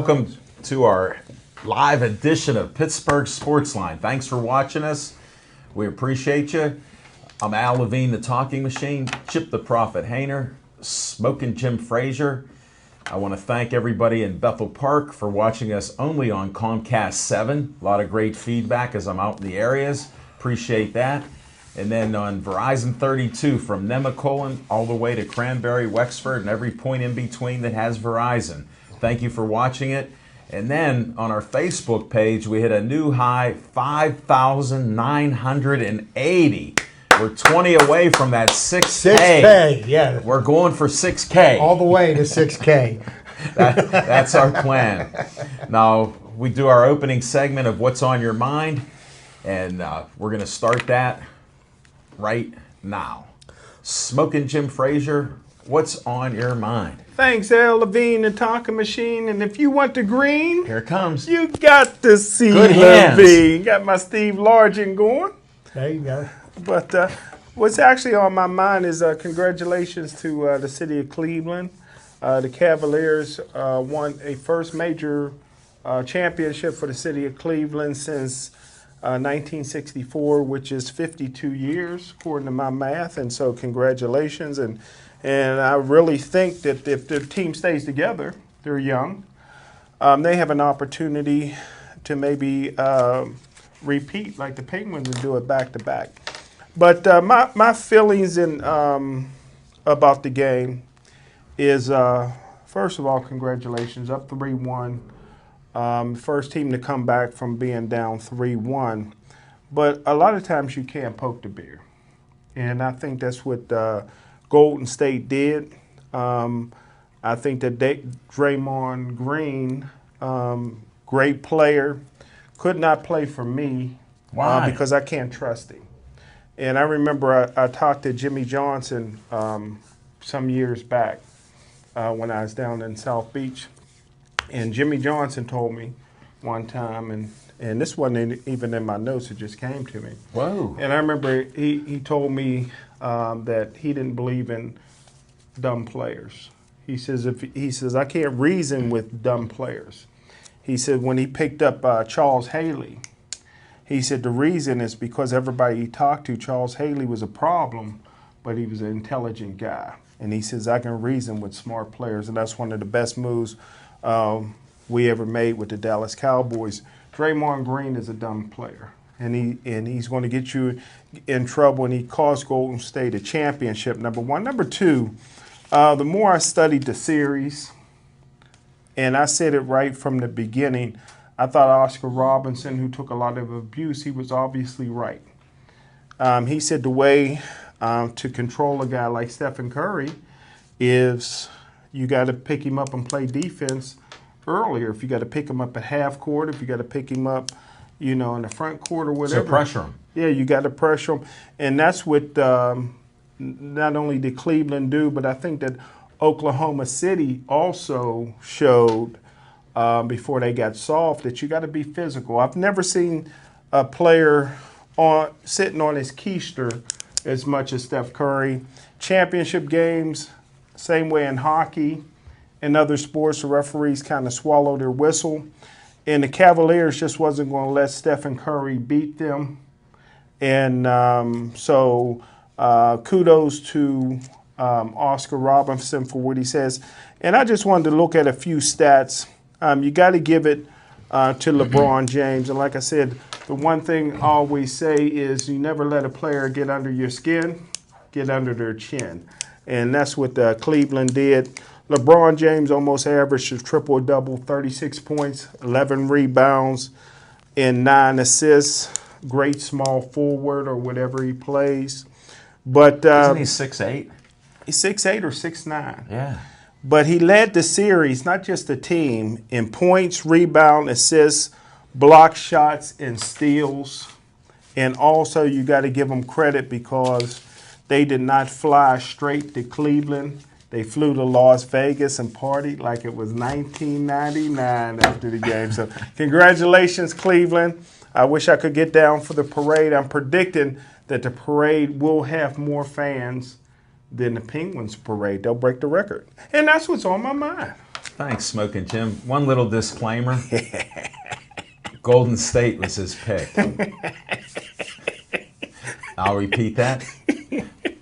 Welcome to our live edition of Pittsburgh Sportsline. Thanks for watching us. We appreciate you. I'm Al Levine, the Talking Machine, Chip the Prophet Hayner, Smoking Jim Frazier. I want to thank everybody in Bethel Park for watching us only on Comcast 7. A lot of great feedback as I'm out in the areas. Appreciate that. And then on Verizon 32 from Mccutcheon all the way to Cranberry, Wexford, and every point in between that has Verizon. Thank you for watching it. And then on our Facebook page, we hit a new high, 5,980. We're 20 away from that 6K. 6K, yeah. We're going for 6K. All the way to 6K. That's our plan. Now, we do our opening segment of What's on Your Mind, and we're going to start that right now. Smoking Jim Frazier, what's on your mind? Thanks, Al Levine, the Talking Machine. And if you want the green, Here it comes. you got to see Good hands. Levine. Got my Steve Largent going. There you go. But what's actually on my mind is congratulations to the city of Cleveland. The Cavaliers won a first major championship for the city of Cleveland since 1964, which is 52 years, according to my math. And so congratulations. And I really think that if the team stays together, they're young, they have an opportunity to maybe repeat like the Penguins and do it back-to-back. But my feelings about the game is, first of all, congratulations, up 3-1. First team to come back from being down 3-1. But a lot of times you can't poke the bear. And I think that's what Golden State did. I think that Draymond Green, great player, could not play for me. Why? Because I can't trust him. And I remember I talked to Jimmy Johnson some years back when I was down in South Beach. And Jimmy Johnson told me one time, and this wasn't even in my notes, it just came to me. Whoa. And I remember he told me that he didn't believe in dumb players. He says I can't reason with dumb players. He said when he picked up Charles Haley, he said the reason is because everybody he talked to, Charles Haley was a problem, but he was an intelligent guy. And he says I can reason with smart players, and that's one of the best moves we ever made with the Dallas Cowboys. Draymond Green is a dumb player, and he's going to get you in trouble, and he cost Golden State a championship, number one. Number two, the more I studied the series, and I said it right from the beginning, I thought Oscar Robertson, who took a lot of abuse, he was obviously right. He said the way to control a guy like Stephen Curry is you got to pick him up and play defense earlier. If you got to pick him up at half court, if you got to pick him up, in the front court or whatever. So pressure him. Yeah, you got to pressure him. And that's what not only did Cleveland do, but I think that Oklahoma City also showed before they got soft that you got to be physical. I've never seen a player sitting on his keister as much as Steph Curry. Championship games, same way in hockey and other sports, the referees kind of swallow their whistle. And the Cavaliers just wasn't going to let Stephen Curry beat them. And so kudos to Oscar Robertson for what he says. And I just wanted to look at a few stats. You got to give it to LeBron James. And like I said, the one thing I always say is you never let a player get under your skin, get under their chin. And that's what Cleveland did. LeBron James almost averaged a triple-double, 36 points, 11 rebounds, and 9 assists. Great small forward or whatever he plays. But Isn't he 6'8"? He's 6'8" or 6'9". Yeah. But he led the series, not just the team, in points, rebound, assists, block shots, and steals. And also you got to give them credit because they did not fly straight to Cleveland. They flew to Las Vegas and partied like it was 1999 after the game. So congratulations, Cleveland. I wish I could get down for the parade. I'm predicting that the parade will have more fans than the Penguins parade. They'll break the record. And that's what's on my mind. Thanks, Smoking Jim. One little disclaimer. Golden State was his pick. I'll repeat that.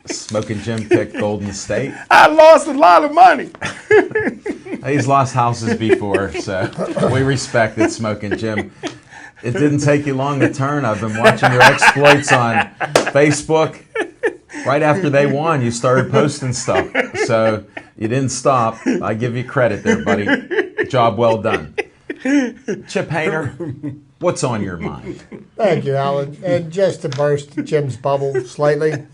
Smoking Jim picked Golden State. I lost a lot of money. He's lost houses before, so we respect it, Smoking Jim. It didn't take you long to turn. I've been watching your exploits on Facebook. Right after they won, you started posting stuff. So you didn't stop. I give you credit there, buddy. Job well done. Chip Hayner, what's on your mind? Thank you, Alan. And just to burst Jim's bubble slightly,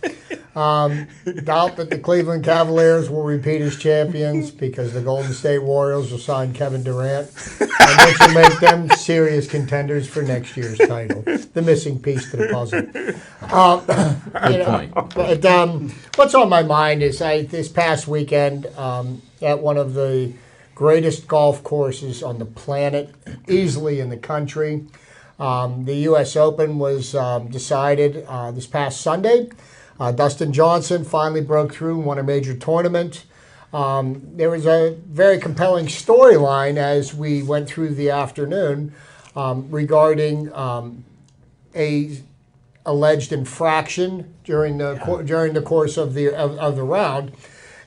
doubt that the Cleveland Cavaliers will repeat as champions because the Golden State Warriors will sign Kevin Durant, and which will make them serious contenders for next year's title. The missing piece to the puzzle. Good point. But what's on my mind is this past weekend at one of the greatest golf courses on the planet, easily in the country. The U.S. Open was decided this past Sunday. Dustin Johnson finally broke through and won a major tournament. There was a very compelling storyline as we went through the afternoon regarding a alleged infraction during the course of the round.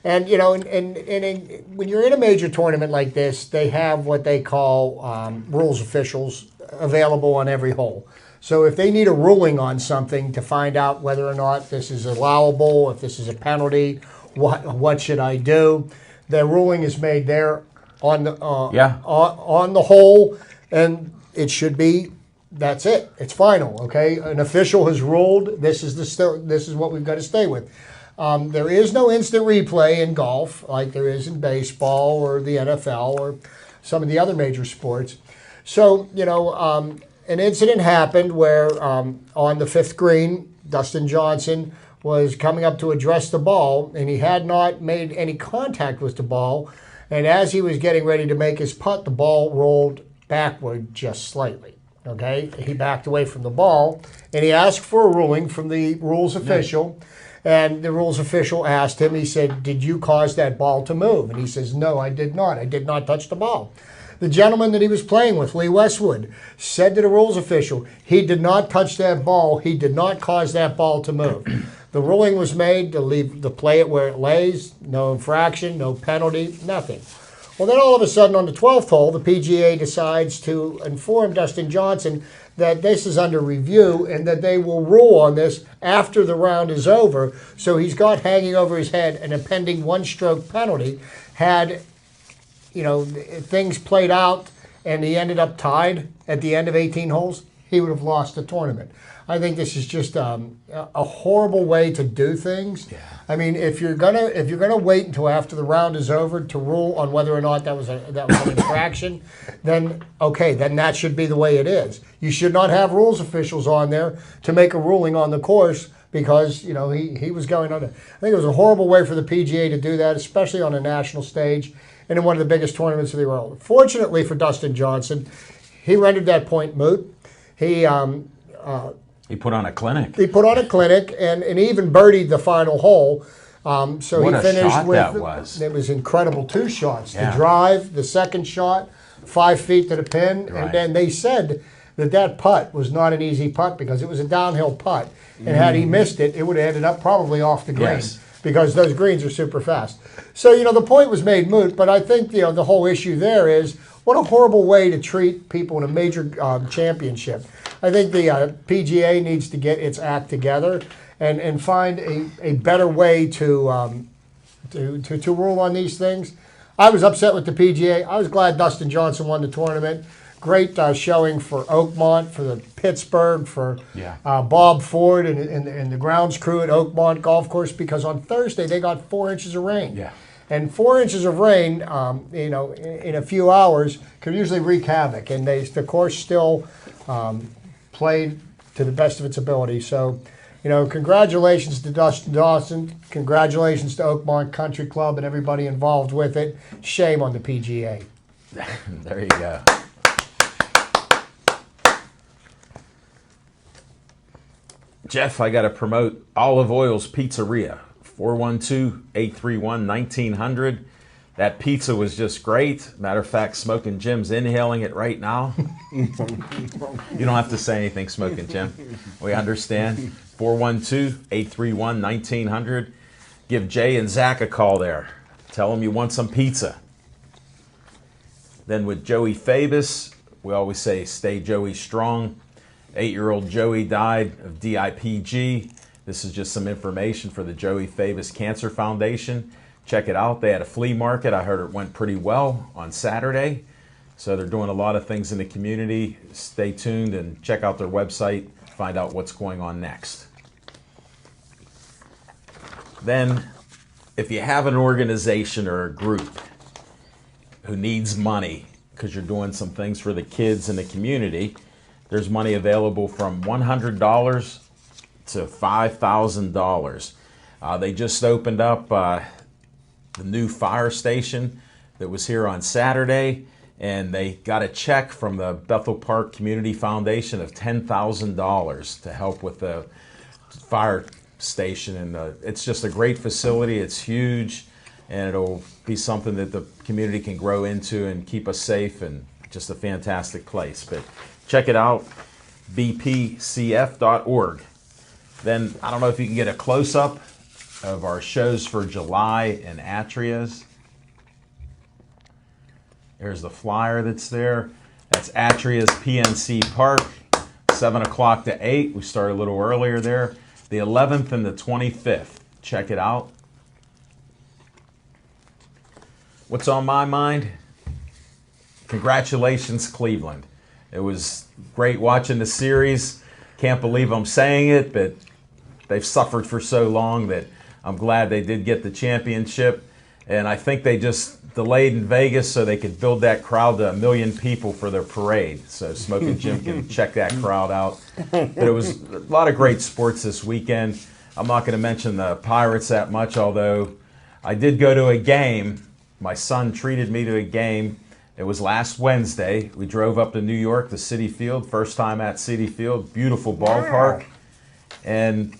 And you know, when you're in a major tournament like this, they have what they call rules officials available on every hole. So if they need a ruling on something to find out whether or not this is allowable, if this is a penalty, what should I do? The ruling is made there on the on the hole, and it should be. That's it. It's final. Okay, an official has ruled. This is what we've got to stay with. There is no instant replay in golf like there is in baseball or the NFL or some of the other major sports. So, you know, an incident happened where on the fifth green, Dustin Johnson was coming up to address the ball, and he had not made any contact with the ball. And as he was getting ready to make his putt, the ball rolled backward just slightly. Okay, he backed away from the ball, and he asked for a ruling from the rules official. And the rules official asked him, he said, "Did you cause that ball to move?" And he says, "No, I did not. I did not touch the ball." The gentleman that he was playing with, Lee Westwood, said to the rules official, he did not touch that ball. He did not cause that ball to move. The ruling was made to play it where it lays, no infraction, no penalty, nothing. Well, then all of a sudden on the 12th hole, the PGA decides to inform Dustin Johnson that this is under review and that they will rule on this after the round is over. So he's got hanging over his head an impending one-stroke penalty. Had, you know, things played out and he ended up tied at the end of 18 holes, he would have lost the tournament. I think this is just a horrible way to do things. Yeah. I mean, if you're gonna wait until after the round is over to rule on whether or not that was an infraction, then okay, then that should be the way it is. You should not have rules officials on there to make a ruling on the course because, you know, he was going on. I think it was a horrible way for the PGA to do that, especially on a national stage and in one of the biggest tournaments of the world. Fortunately for Dustin Johnson, he rendered that point moot. He put on a clinic. He put on a clinic and even birdied the final hole. So what he finished shot with that was. It was incredible. Two shots. Yeah. The drive, the second shot, 5 feet to the pin. Right. And then they said that putt was not an easy putt because it was a downhill putt. And had he missed it, it would have ended up probably off the green. Yes. Because those greens are super fast. So, you know, the point was made moot, but I think, you know, the whole issue there is what a horrible way to treat people in a major championship. I think the PGA needs to get its act together and find a better way to rule on these things. I was upset with the PGA. I was glad Dustin Johnson won the tournament. Great showing for Oakmont, for the Pittsburgh, for Bob Ford and the grounds crew at Oakmont Golf Course, because on Thursday they got 4 inches of rain. Yeah. And 4 inches of rain, you know, in a few hours can usually wreak havoc. And the course still played to the best of its ability. So, you know, congratulations to Dustin Johnson. Congratulations to Oakmont Country Club and everybody involved with it. Shame on the PGA. There you go. Jeff, I got to promote Olive Oil's Pizzeria, 412-831-1900. That pizza was just great. Matter of fact, Smoking Jim's inhaling it right now. You don't have to say anything, Smoking Jim. We understand. 412-831-1900. Give Jay and Zach a call there. Tell them you want some pizza. Then with Joey Fabus, we always say stay Joey strong. 8-year-old Joey died of DIPG. This is just some information for the Joey Fabus Cancer Foundation. Check it out. They had a flea market. I heard it went pretty well on Saturday. So they're doing a lot of things in the community. Stay tuned and check out their website. Find out what's going on next. Then, if you have an organization or a group who needs money because you're doing some things for the kids in the community, there's money available from $100 to $5,000. They just opened up the new fire station that was here on Saturday, and they got a check from the Bethel Park Community Foundation of $10,000 to help with the fire station. And it's just a great facility. It's huge, and it'll be something that the community can grow into and keep us safe, and just a fantastic place. But check it out, bpcf.org. Then, I don't know if you can get a close-up of our shows for July in Atria's. There's the flyer that's there. That's Atria's PNC Park, 7 o'clock to 8. We started a little earlier there. The 11th and the 25th. Check it out. What's on my mind? Congratulations, Cleveland. It was great watching the series. Can't believe I'm saying it, but they've suffered for so long that I'm glad they did get the championship. And I think they just delayed in Vegas so they could build that crowd to 1 million people for their parade. So Smoking Jim can check that crowd out. But it was a lot of great sports this weekend. I'm not going to mention the Pirates that much, although I did go to a game. My son treated me to a game. It was last Wednesday. We drove up to New York to Citi Field. First time at Citi Field. Beautiful ballpark. And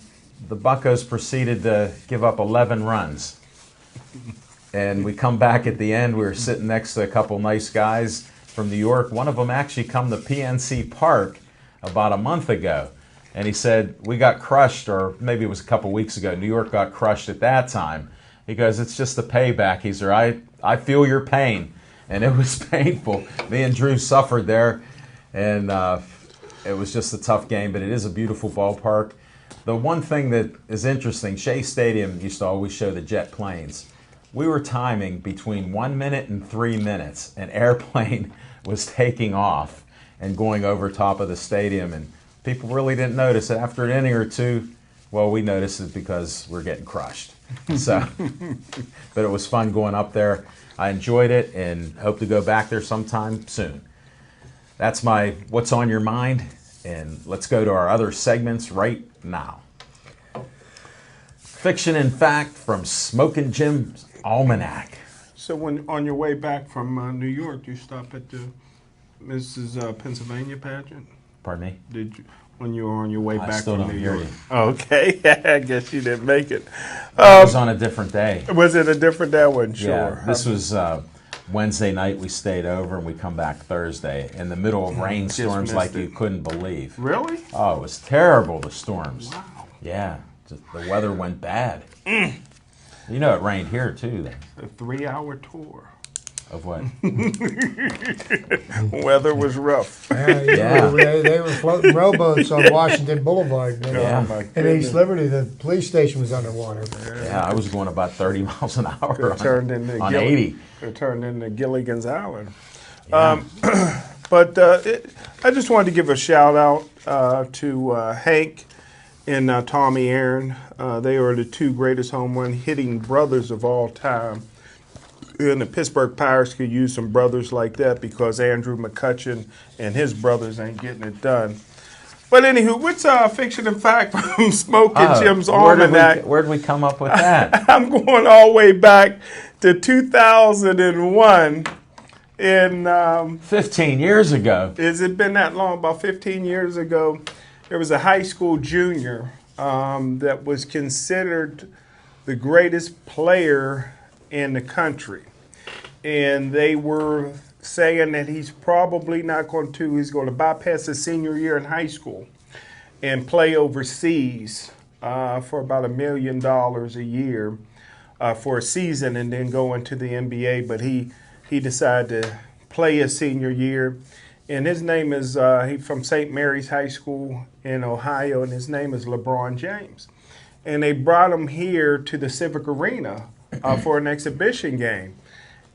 the Buccos proceeded to give up 11 runs. And we come back at the end. We were sitting next to a couple nice guys from New York. One of them actually come to PNC Park about a month ago. And he said, we got crushed, or maybe it was a couple weeks ago. New York got crushed at that time. He goes, it's just the payback. He said, I feel your pain. And it was painful. Me and Drew suffered there. And it was just a tough game, but it is a beautiful ballpark. The one thing that is interesting, Shea Stadium used to always show the jet planes. We were timing between 1 minute and 3 minutes. An airplane was taking off and going over top of the stadium, and people really didn't notice it. After an inning or two, well, we noticed it because we're getting crushed. So, but it was fun going up there. I enjoyed it and hope to go back there sometime soon. That's my What's on Your Mind, and let's go to our other segments right now. Fiction and Fact from Smokin' Jim's Almanac. So when on your way back from New York, you stopped at the Mrs. Pennsylvania Pageant? Pardon me? Did you, when you were on your way I back still from don't New hear York? you. Okay, I guess you didn't make it. It was on a different day. Was it a different day? I wasn't sure. Yeah, this was Wednesday night. We stayed over and we come back Thursday in the middle of rainstorms like you couldn't believe. Really? Oh, it was terrible, the storms. Wow. Yeah, just, the weather went bad. You know it rained here too then. A 3-hour tour. Of what? Weather was rough. Yeah. They were floating rowboats on Washington Boulevard. Yeah. Oh, my In East Liberty, the police station was underwater. Yeah, I was going about 30 miles an hour It turned into on 80. It turned into Gilligan's Island. Yeah. But I just wanted to give a shout out to Hank and Tommy Aaron. They are the two greatest home run hitting brothers of all time. And the Pittsburgh Pirates could use some brothers like that because Andrew Mccutcheon and his brothers ain't getting it done. But anywho, what's fiction and fact from Smoking Jim's Almanac? Where'd we come up with that? I'm going all the way back to 2001. In 15 years ago. Has it been that long? About 15 years ago, there was a high school junior that was considered the greatest player in the country. and they were saying that he's probably not going to. He's going to bypass his senior year in high school and play overseas for about $1 million a year for a season, and then go into the NBA. But he decided to play his senior year, and his name is he's from St. Mary's High School in Ohio, and his name is Lebron James. And they brought him here to the Civic Arena for an exhibition game.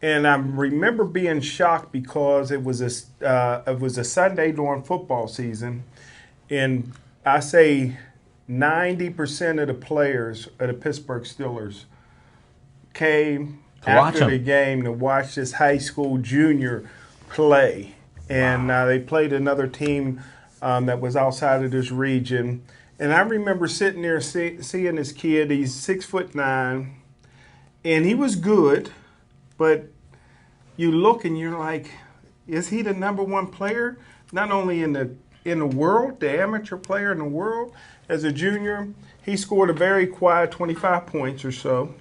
And I remember being shocked because it was a Sunday during football season, and I say 90% of the players of the Pittsburgh Steelers came after the game to watch this high school junior play. And they played another team that was outside of this region. And I remember sitting there seeing this kid. He's 6'9", and he was good, but you look and you're like, is he the number one player? Not only in the world, the amateur player in the world. As a junior, he scored a very quiet 25 points or so.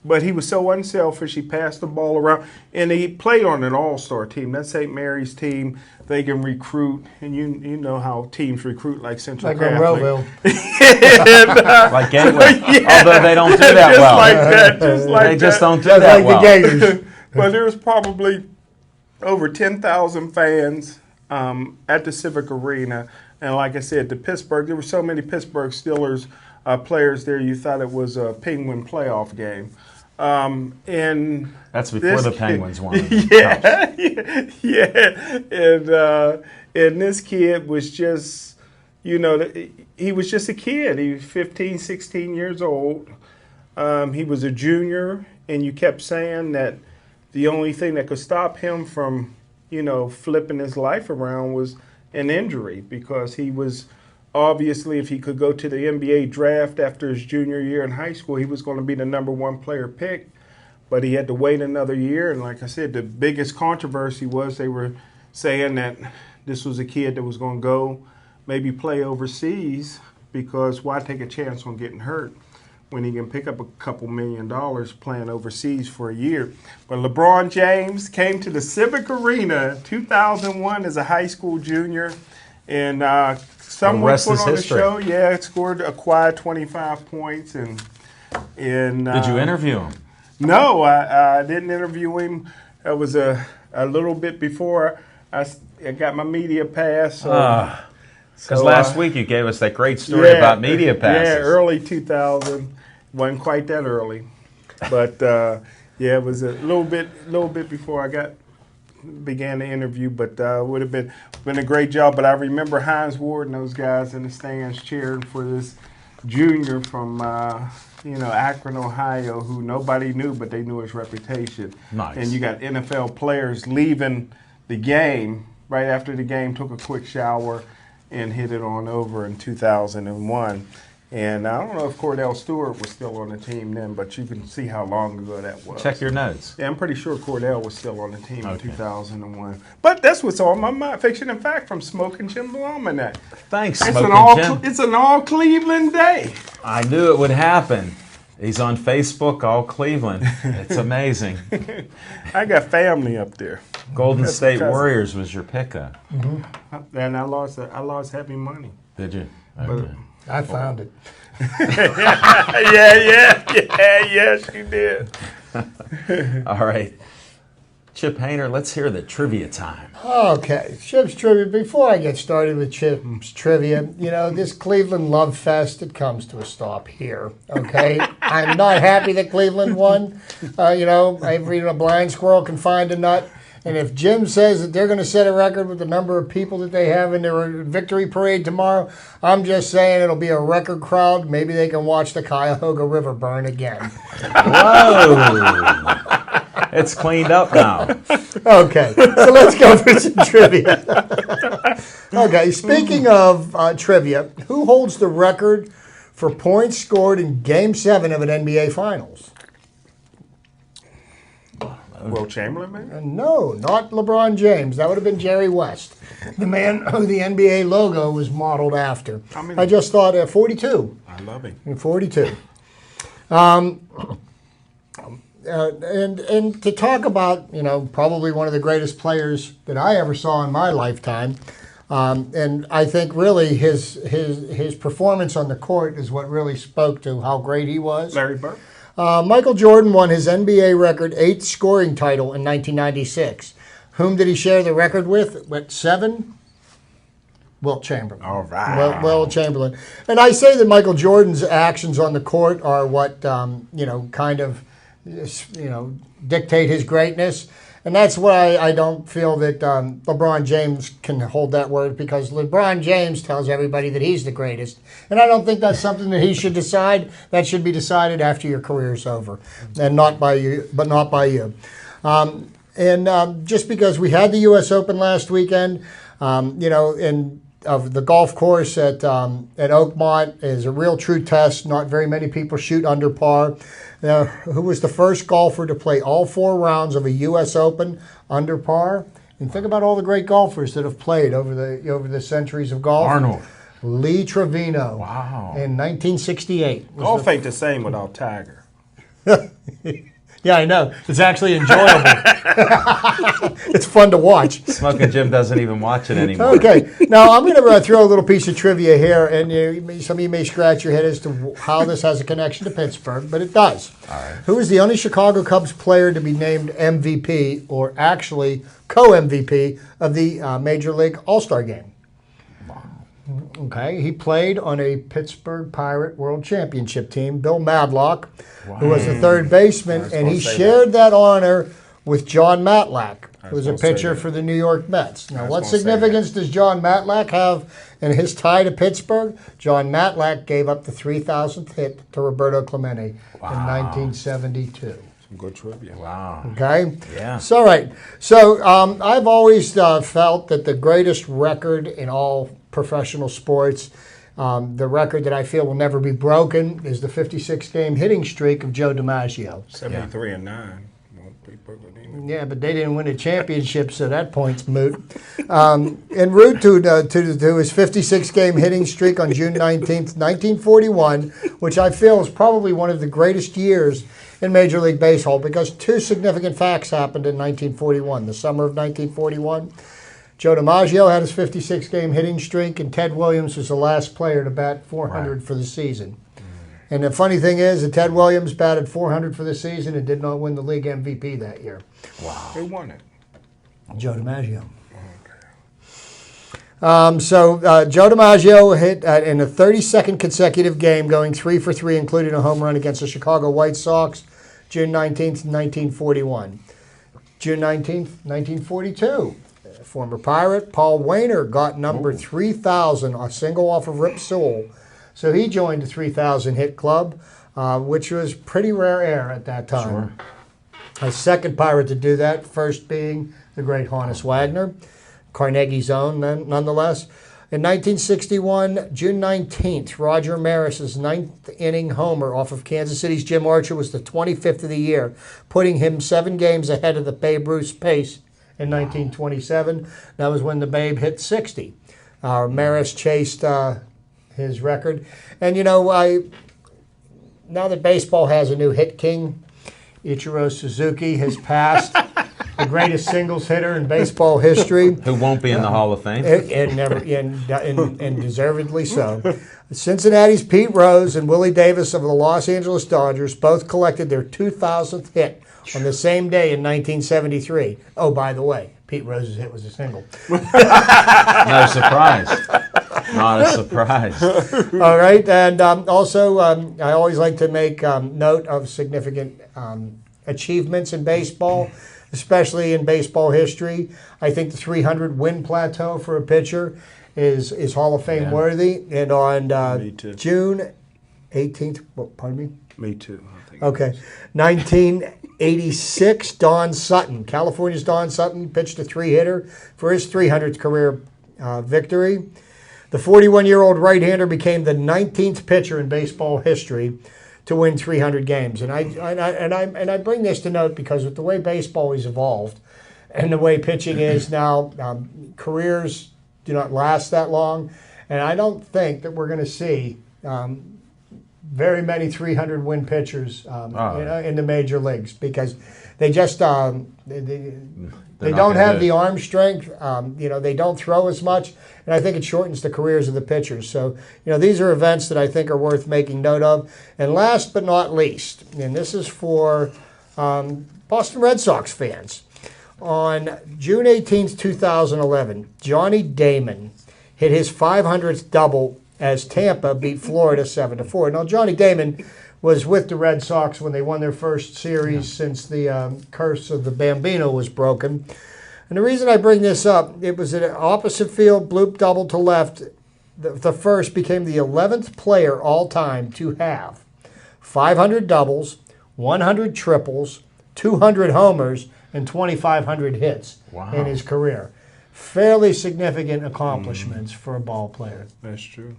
But he was so unselfish, he passed the ball around. And he played on an all-star team. That St. Mary's team, they can recruit. And you know how teams recruit like Central Catholic. Like Monroeville. Like Gateway. Although they don't do that just well. Like that, just like they just don't do Just that like well. the Gators. But there was probably over 10,000 fans at the Civic Arena. And like I said, there were so many Pittsburgh Steelers players there, you thought it was a Penguin playoff game. And That's before the Penguins won. And this kid was just, he was just a kid. He was 15, 16 years old. He was a junior, and you kept saying that the only thing that could stop him from, flipping his life around was an injury, because he was obviously, if he could go to the NBA draft after his junior year in high school, he was going to be the number one player picked. But he had to wait another year. And like I said, the biggest controversy was they were saying that this was a kid that was going to go maybe play overseas, because why take a chance on getting hurt when he can pick up a couple $1 million playing overseas for a year. But LeBron James came to the Civic Arena in 2001 as a high school junior, and someone put on the show. Yeah, scored a quiet 25 points. And did you interview him? No, I didn't interview him. It was a little bit before I got my media pass. Because last week you gave us that great story about media passes. Yeah, early 2000. Wasn't quite that early. But, it was a little bit before I began the interview, but would have been a great job. But I remember Hines Ward and those guys in the stands cheering for this junior from Akron, Ohio, who nobody knew, but they knew his reputation. Nice. And you got NFL players leaving the game right after the game, took a quick shower, and hit it on over in 2001. And I don't know if Cordell Stewart was still on the team then, but you can see how long ago that was. Check your notes. Yeah, I'm pretty sure Cordell was still on the team in 2001. But that's what's on my mind. Fiction and fact from Smoking Jim the Almanac. Thanks, Jim. It's an all Cleveland day. I knew it would happen. He's on Facebook, all Cleveland. It's amazing. I got family up there. Golden State Warriors was your pickup. Mm-hmm. And I lost heavy money. Did you? Okay. I found it. Yes, you did. All right. Chip Hainer, let's hear the trivia time. Okay, Chip's trivia. Before I get started with Chip's trivia, this Cleveland love fest, it comes to a stop here, okay? I'm not happy that Cleveland won. A blind squirrel can find a nut. And if Jim says that they're going to set a record with the number of people that they have in their victory parade tomorrow, I'm just saying it'll be a record crowd. Maybe they can watch the Cuyahoga River burn again. Whoa! It's cleaned up now. Okay, so let's go for some trivia. Okay, speaking of trivia, who holds the record for points scored in Game 7 of an NBA Finals? Will Chamberlain, man? No, not LeBron James. That would have been Jerry West, the man who the NBA logo was modeled after. I just thought 42. I love him. 42. and to talk about, probably one of the greatest players that I ever saw in my lifetime, and I think really his performance on the court is what really spoke to how great he was. Larry Bird. Michael Jordan won his NBA record 8th scoring title in 1996. Whom did he share the record with? With 7? Wilt Chamberlain. All right. Wilt Chamberlain. And I say that Michael Jordan's actions on the court are what, kind of, dictate his greatness. And that's why I don't feel that LeBron James can hold that word, because LeBron James tells everybody that he's the greatest. And I don't think that's something that he should decide. That should be decided after your career's over, and not by you, but not by you. Just because we had the U.S. Open last weekend, of the golf course at Oakmont is a real true test. Not very many people shoot under par. Who was the first golfer to play all 4 rounds of a U.S. Open under par? And think about all the great golfers that have played over the centuries of golf. Arnold. Lee Trevino. Wow. In 1968. Golf ain't the same without Tiger. Yeah, I know. It's actually enjoyable. It's fun to watch. Smoking Jim doesn't even watch it anymore. Okay. Now, I'm going to throw a little piece of trivia here, and some of you may scratch your head as to how this has a connection to Pittsburgh, but it does. All right. Who is the only Chicago Cubs player to be named MVP, or actually co-MVP, of the Major League All-Star Game? Okay, he played on a Pittsburgh Pirate World Championship team, Bill Madlock, who was the third baseman, and he shared that honor with John Matlack, who was a pitcher for the New York Mets. Now, what significance does John Matlack have in his tie to Pittsburgh? John Matlack gave up the 3,000th hit to Roberto Clemente in 1972. Good trivia. Wow. Okay? Yeah. So, all right. So, I've always felt that the greatest record in all professional sports, the record that I feel will never be broken, is the 56-game hitting streak of Joe DiMaggio. 73-9. Yeah, but they didn't win a championship, so that point's moot. En route to his 56-game hitting streak on June 19th, 1941, which I feel is probably one of the greatest years in Major League Baseball, because 2 significant facts happened in 1941. The summer of 1941, Joe DiMaggio had his 56-game hitting streak, and Ted Williams was the last player to bat 400 for the season. And the funny thing is that Ted Williams batted 400 for the season and did not win the league MVP that year. Wow. Who won it? Joe DiMaggio. Joe DiMaggio hit in a 32nd consecutive game, going 3 for 3, including a home run against the Chicago White Sox, June 19th, 1941. June 19th, 1942. Former Pirate Paul Wainer got number 3,000, a single off of Rip Sewell. So he joined the 3,000 hit club, which was pretty rare air at that time. Sure. A second Pirate to do that, first being the great Honus Wagner, Carnegie's own nonetheless. In 1961, June 19th, Roger Maris's 9th inning homer off of Kansas City's Jim Archer was the 25th of the year, putting him 7 games ahead of the Babe Ruth pace in 1927. That was when the Babe hit 60. Maris chased his record. And, now that baseball has a new hit king, Ichiro Suzuki has passed the greatest singles hitter in baseball history. Who won't be in the Hall of Fame. And deservedly so. Cincinnati's Pete Rose and Willie Davis of the Los Angeles Dodgers both collected their 2,000th hit on the same day in 1973. Oh, by the way, Pete Rose's hit was a single. No surprise. Not a surprise. All right, and also I always like to make note of significant achievements in baseball, especially in baseball history. I think the 300 win plateau for a pitcher is Hall of Fame worthy. And on June 18th, pardon me? Me too. I think okay, 1986, Don Sutton, California's Don Sutton, pitched a 3-hitter for his 300th career victory. The 41-year-old right-hander became the 19th pitcher in baseball history to win 300 games. And I bring this to note because with the way baseball has evolved and the way pitching is now, careers do not last that long. And I don't think that we're going to see very many 300-win pitchers in the major leagues because they just they don't have the arm strength. They don't throw as much, and I think it shortens the careers of the pitchers. So, these are events that I think are worth making note of. And last but not least, and this is for Boston Red Sox fans. On June 18th, 2011, Johnny Damon hit his 500th double as Tampa beat Florida 7-4. Now, Johnny Damon was with the Red Sox when they won their first series since the curse of the Bambino was broken. And the reason I bring this up, it was an opposite field, bloop double to left. The first became the 11th player all time to have 500 doubles, 100 triples, 200 homers, and 2,500 hits in his career. Fairly significant accomplishments for a ball player. That's true.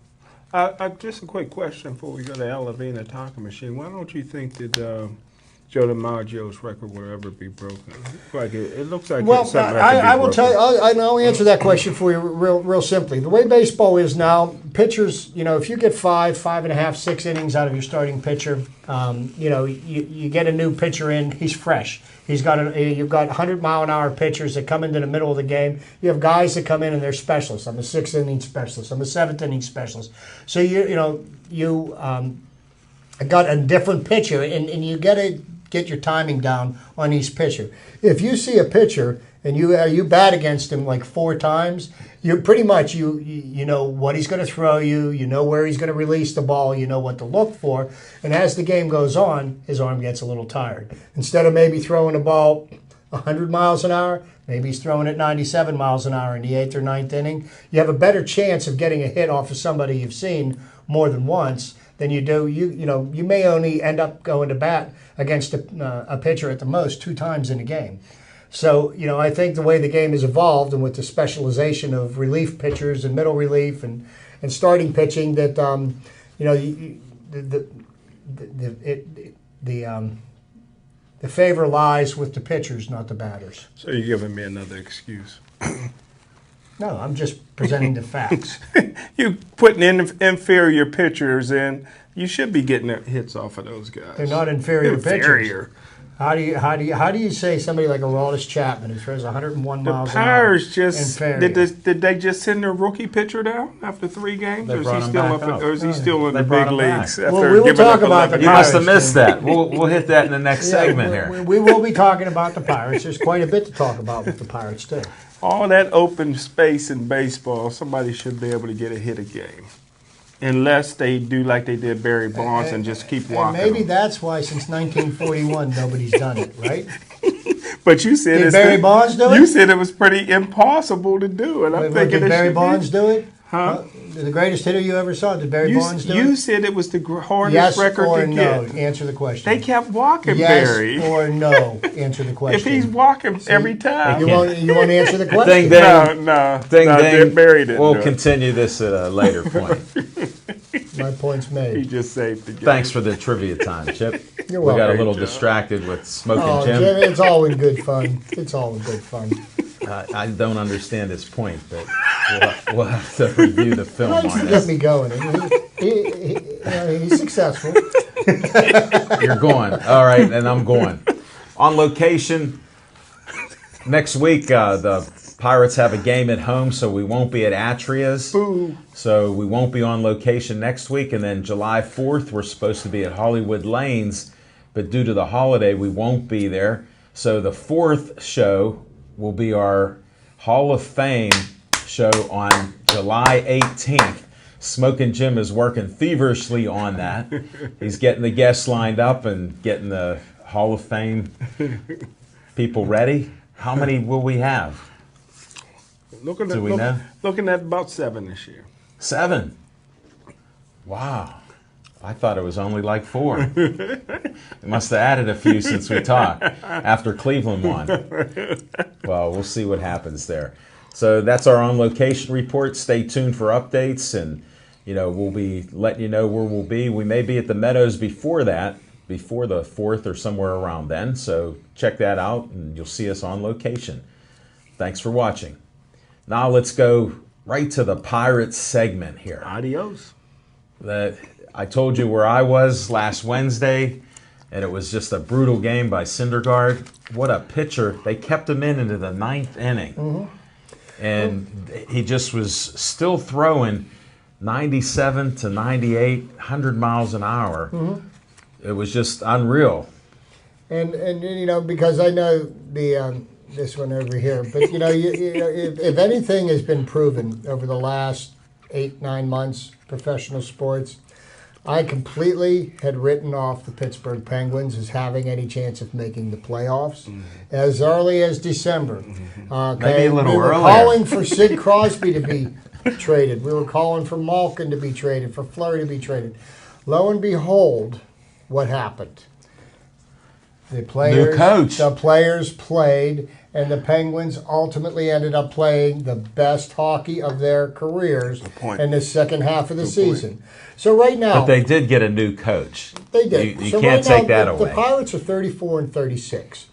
Just a quick question before we go to Al Levine, the talking machine. Why don't you think that Joe Dimaggio's record will ever be broken? It looks like well, it's something that I will tell you. I'll answer that question for you real simply. The way baseball is now, pitchers, if you get 5.5, 6 innings out of your starting pitcher, you get a new pitcher in, he's fresh. You've got 100-mile-an-hour pitchers that come into the middle of the game. You have guys that come in and they're specialists. I'm a 6th-inning specialist. I'm a 7th-inning specialist. So you got a different pitcher, and you got to get your timing down on each pitcher. If you see a pitcher and you bat against him like 4 times, you pretty much you know what he's going to throw you. You know where he's going to release the ball. You know what to look for. And as the game goes on, his arm gets a little tired. Instead of maybe throwing a ball 100 miles an hour, maybe he's throwing it 97 miles an hour in the 8th or 9th inning. You have a better chance of getting a hit off of somebody you've seen more than once than you do. You may only end up going to bat against a pitcher at the most 2 times in a game. So, I think the way the game has evolved and with the specialization of relief pitchers and middle relief and starting pitching that, the favor lies with the pitchers, not the batters. So you're giving me another excuse. No, I'm just presenting the facts. You putting inferior pitchers in, you should be getting hits off of those guys. They're not inferior pitchers. How do you say somebody like Aroldis Chapman who throws 101 miles an hour? The Pirates did they just send their rookie pitcher down after 3 games, or is he still in the big leagues? Well, we will talk about the Pirates. You must have missed that. We'll hit that in the next segment here. We will be talking about the Pirates. There's quite a bit to talk about with the Pirates too. All that open space in baseball, somebody should be able to get a hit a game. Unless they do like they did Barry Bonds and just keep walking. And maybe that's why since 1941 nobody's done it, right? But you said did Barry Bonds do it? You said it was pretty impossible to do it. I'm thinking did Barry Bonds do it? Huh? The greatest hitter you ever saw, did Barry Bonds do it? You said it was the hardest record to get. Yes or no? Answer the question. They kept walking Barry. Yes or no? Answer the question. If he's walking every time. You want to answer the question? No, Barry didn't. We'll continue this at a later point. My point's made. He just saved the game. Thanks for the trivia time, Chip. You're welcome. We got a little distracted with Smoking Jim. Jim, it's all in good fun. It's all in good fun. I don't understand his point, but we'll have to review the film on Get this. me going. He's successful. You're going. All right, and I'm going. On location, next week, the Pirates have a game at home, so we won't be at Atria's. Boo. So we won't be on location next week. And then July 4th, we're supposed to be at Hollywood Lanes, but due to the holiday, we won't be there. So the 4th show will be our Hall of Fame show on July 18th. Smoking Jim is working feverishly on that. He's getting the guests lined up and getting the Hall of Fame people ready. How many will we have? Looking at about 7 this year. 7? Wow. I thought it was only like 4. We must have added a few since we talked after Cleveland won. Well, we'll see what happens there. So that's our on-location report. Stay tuned for updates, and we'll be letting you know where we'll be. We may be at the Meadows before that, before the 4th or somewhere around then. So check that out, and you'll see us on location. Thanks for watching. Now let's go right to the Pirates segment here. Adios. I told you where I was last Wednesday, and it was just a brutal game by Syndergaard. What a pitcher. They kept him into the 9th inning. And he just was still throwing 97 to 98, 100 miles an hour. It was just unreal. And you know, because I know the this one over here, but you know, if anything has been proven over the last 8-9 months, professional sports, I completely had written off the Pittsburgh Penguins as having any chance of making the playoffs as early as December. Maybe a little we were earlier. calling for Sid Crosby to be traded. We were calling for Malkin to be traded, for Fleury to be traded. Lo and behold, what happened? The players played, and the Penguins ultimately ended up playing the best hockey of their careers in the second half of the season. So right now, But they did get a new coach. they did. You So can't right take now, that the away. Pirates are 34-36.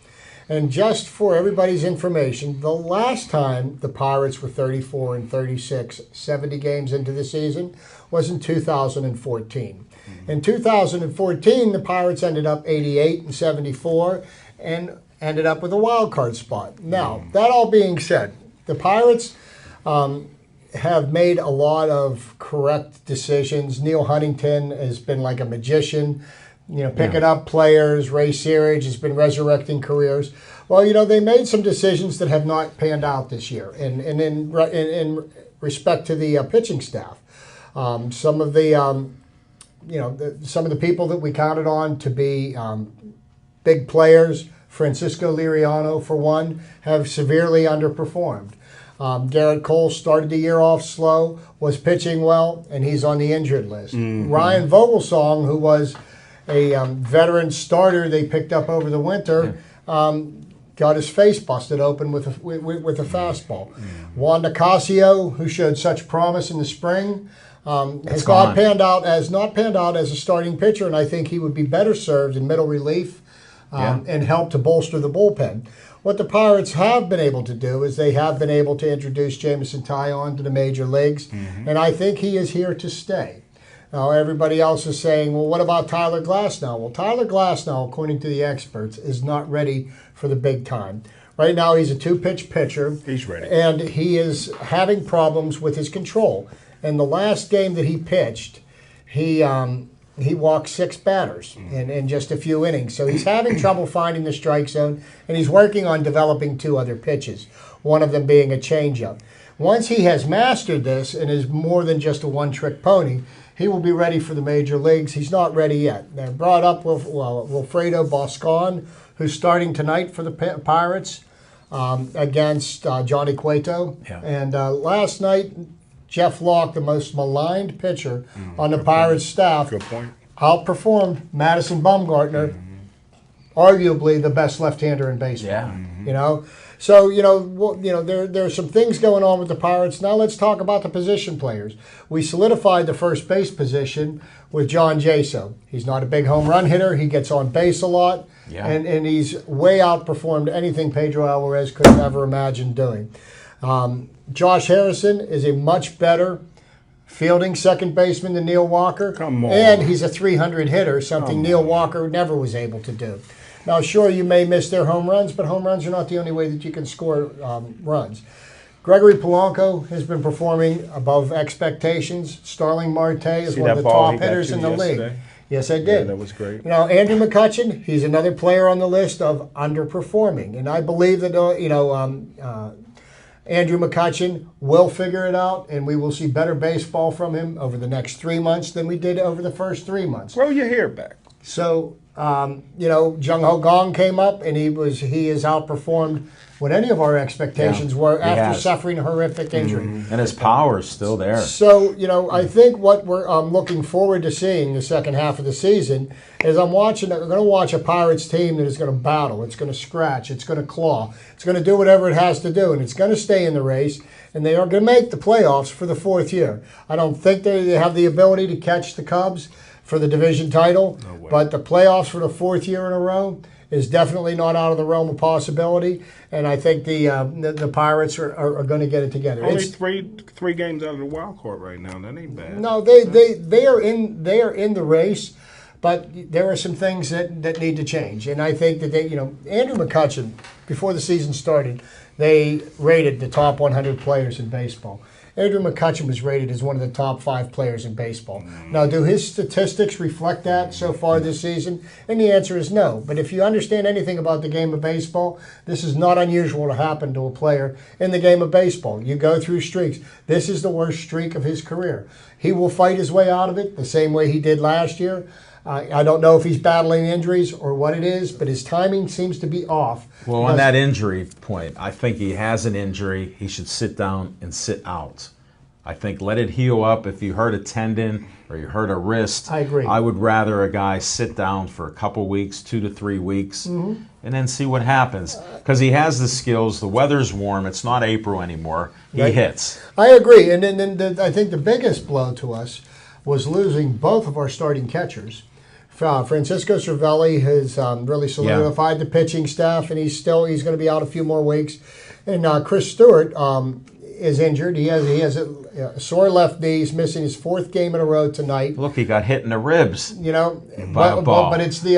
And just for everybody's information, the last time the Pirates were 34-36, 70 games into the season, was in 2014. In 2014, the Pirates ended up 88-74 and ended up with a wild card spot. Now, that all being said, the Pirates have made a lot of correct decisions. Neil Huntington has been like a magician, you know, picking up players. Ray Searage has been resurrecting careers. Well, you know, they made some decisions that have not panned out this year, and in respect to the pitching staff, some of the some of the people that we counted on to be big players, Francisco Liriano for one, have severely underperformed. Garrett Cole started the year off slow, was pitching well, and he's on the injured list. Ryan Vogelsong, who was a veteran starter they picked up over the winter, got his face busted open with a fastball. Juan Nicasio, who showed such promise in the spring, has not panned out as a starting pitcher, and I think he would be better served in middle relief and help to bolster the bullpen. What the Pirates have been able to do is they have been able to introduce Jameson Taillon to the major leagues, and I think he is here to stay. Now, everybody else is saying, well, what about Tyler Glasnow? Well, Tyler Glasnow, according to the experts, is not ready for the big time. Right now, he's a 2-pitch pitcher. He's ready. And he is having problems with his control. In the last game that he pitched, he walked 6 batters in just a few innings. So he's having trouble finding the strike zone, and he's working on developing 2 other pitches, one of them being a changeup. Once he has mastered this and is more than just a one-trick pony, he will be ready for the major leagues. He's not ready yet. They brought up Wilfredo Boscan, who's starting tonight for the Pirates against Johnny Cueto. Yeah. And last night, Jeff Locke, the most maligned pitcher on the Pirates staff, outperformed Madison Bumgarner, arguably the best left-hander in baseball. Yeah. You know, so there are some things going on with the Pirates. Now let's talk about the position players. We solidified the first base position with John Jaso. He's not a big home run hitter. He gets on base a lot, and he's way outperformed anything Pedro Alvarez could have ever imagined doing. Josh Harrison is a much better fielding second baseman than Neil Walker. Come on. And he's a 300 hitter, something Neil Walker never was able to do. Now, sure, you may miss their home runs, but home runs are not the only way that you can score runs. Gregory Polanco has been performing above expectations. Starling Marte is one of the top hitters in the league. Yes, I did. Yeah, that was great. You know, Andrew Mccutcheon, he's another player on the list of underperforming. And I believe that, Andrew Mccutcheon will figure it out, and we will see better baseball from him over the next 3 months than we did over the first 3 months. Grow your hair back. So, Jung Ho Gong came up, and he has outperformed what any of our expectations were after suffering a horrific injury. And his power's still there. So, I think what we're looking forward to seeing the second half of the season is I'm going to watch a Pirates team that is going to battle. It's going to scratch. It's going to claw. It's going to do whatever it has to do, and it's going to stay in the race, and they are going to make the playoffs for the 4th year. I don't think they have the ability to catch the Cubs for the division title, but the playoffs for the 4th year in a row, is definitely not out of the realm of possibility, and I think the Pirates are going to get it together. Only three games out of the wild card right now. That ain't bad. No, they are in the race, but there are some things that need to change, and I think that Andrew Mccutcheon, before the season started, they rated the top 100 players in baseball. Andrew Mccutcheon was rated as one of the top 5 players in baseball. Now, do his statistics reflect that so far this season? And the answer is no. But if you understand anything about the game of baseball, this is not unusual to happen to a player in the game of baseball. You go through streaks. This is the worst streak of his career. He will fight his way out of it the same way he did last year. I don't know if he's battling injuries or what it is, but his timing seems to be off. Well, on that injury point, I think he has an injury. He should sit down and sit out. I think let it heal up. If you hurt a tendon or you hurt a wrist, I agree. I would rather a guy sit down for a couple weeks, 2 to 3 weeks, and then see what happens. Because he has the skills. The weather's warm. It's not April anymore. He hits. I agree. And then I think the biggest blow to us was losing both of our starting catchers. Francisco Cervelli has really solidified the pitching staff, and he's going to be out a few more weeks. And Chris Stewart is injured. He has a sore left knee. He's missing his 4th game in a row tonight. Look, he got hit in the ribs. By a ball. But it's the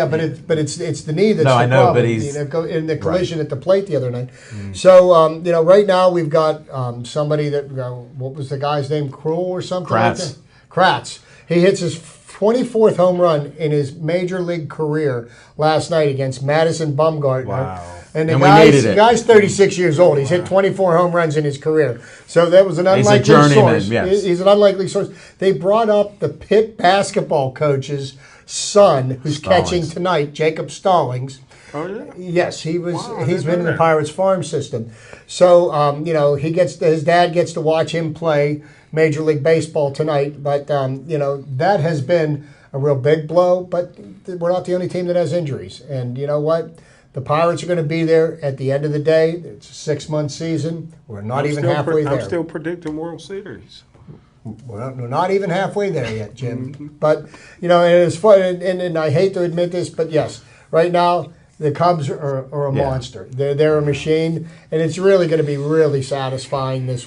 knee that's the problem. But he's in the collision at the plate the other night. So right now we've got somebody that what was the guy's name? Krul or something? Kratz. Kratz. He hits his 24th home run in his major league career last night against Madison Bumgarner. Wow. And the guy's 36 years old. He's hit 24 home runs in his career. So that was an unlikely source. Yes. He's an unlikely source. They brought up the Pitt basketball coach's son, who's catching tonight, Jacob Stallings. Oh, yeah? Yes, he was. Wow, he's been in the Pirates farm system. So, his dad gets to watch him play Major League Baseball tonight. But, that has been a real big blow. But we're not the only team that has injuries. And you know what? The Pirates are going to be there at the end of the day. It's a 6-month season. We're not even halfway there. I'm still predicting World Series. We're not even halfway there yet, Jim. But, and it's fun. And I hate to admit this, but yes, right now, the Cubs are a monster. They're a machine, and it's really going to be really satisfying this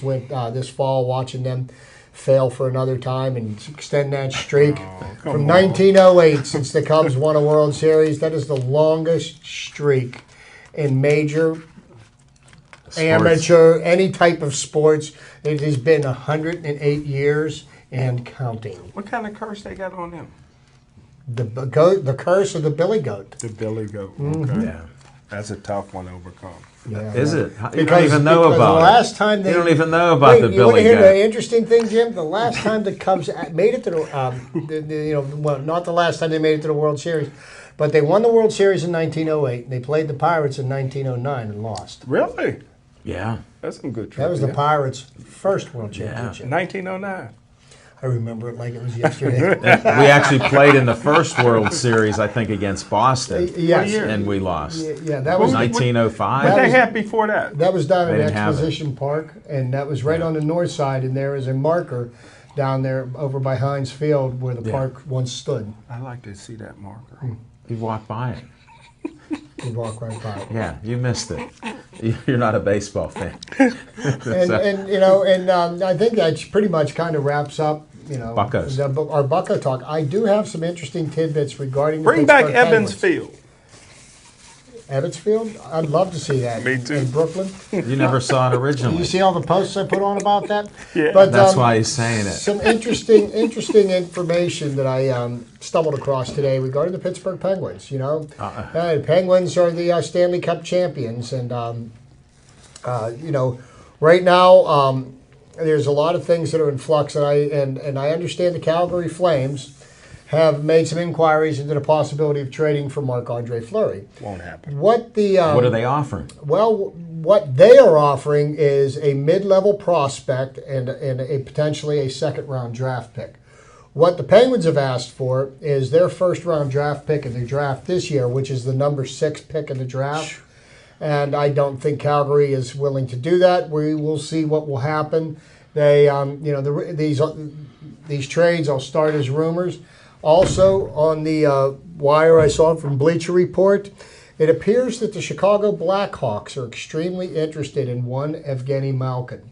fall watching them fail for another time and extend that streak from 1908 since the Cubs won a World Series. That is the longest streak in major sports. Amateur, any type of sports. It has been 108 years and counting. What kind of curse they got on them? The curse of the Billy Goat. The Billy Goat. Okay. Mm-hmm. Yeah. That's a tough one to overcome. Yeah, Is it? You don't even know about the last time it. You don't even know about the Billy Goat. You want to hear the interesting thing, Jim? The last time the Cubs made it to not the last time they made it to the World Series, but they won the World Series in 1908. And they played the Pirates in 1909 and lost. Really? Yeah. That's some good trivia. That was the Pirates' first World Championship. 1909. I remember it like it was yesterday. We actually played in the first World Series, I think, against Boston. Yes. And we lost. Yeah, that was 1905. What they had before that? That was down They at didn't have Exposition Park, and that was right on the north side, and there is a marker down there over by Heinz Field where the park once stood. I like to see that marker. You walked by it. You walk right by it. Yeah, you missed it. You're not a baseball fan. And I think that pretty much kind of wraps up. Buccos. Our Bucco talk. I do have some interesting tidbits regarding Bring the back Pittsburgh Penguins. Evansfield. Evansfield? I'd love to see that. Me too. In Brooklyn. You never saw it originally. You see all the posts I put on about that? Yeah. But, That's why he's saying it. Some interesting information that I stumbled across today regarding the Pittsburgh Penguins. The Penguins are the Stanley Cup champions, and right now there's a lot of things that are in flux, and I understand the Calgary Flames have made some inquiries into the possibility of trading for Marc-Andre Fleury. Won't happen. What are they offering? Well, what they are offering is a mid-level prospect and a potentially a second-round draft pick. What the Penguins have asked for is their first-round draft pick in the draft this year, which is the number 6 pick in the draft. And I don't think Calgary is willing to do that. We will see what will happen. They, these trades will start as rumors. Also, on the wire I saw from Bleacher Report, It appears that the Chicago Blackhawks are extremely interested in one Evgeny Malkin.